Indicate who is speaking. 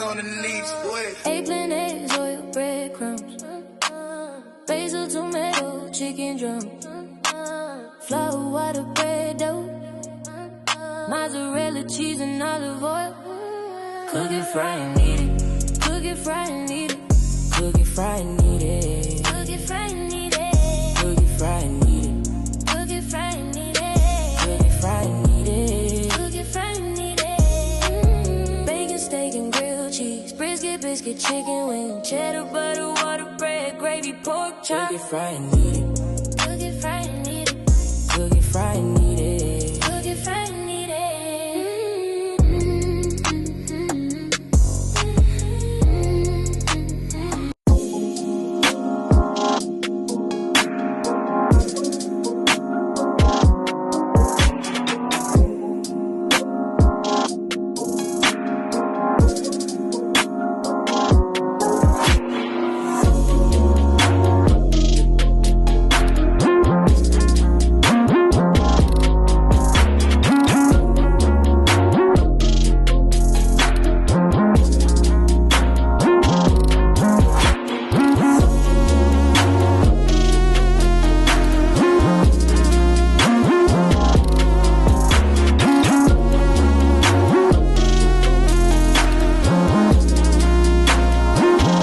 Speaker 1: on the knees, boy.
Speaker 2: Eggplant, eggs, oil, breadcrumbs. Basil, tomato, chicken drum. Flour, water, bread dough. Mozzarella, cheese, and olive oil. Cook it, fry, and eat it. Cook it, fry, and eat it. Cook it, fry, and eat it. Cook it, fry, and eat it. Cook it, fry, and eat it. Cook it, fry, and eat it. Cook it, fry, and eat it. Cook it, fry, and eat it. Bacon, steak, and grilled cheese. Brisket, biscuit, chicken wing. Cheddar, butter, water, bread, gravy, pork chop. Cook it, fry, and eat it. Cook it, fry, and eat it. Cook it, fry, and eat it.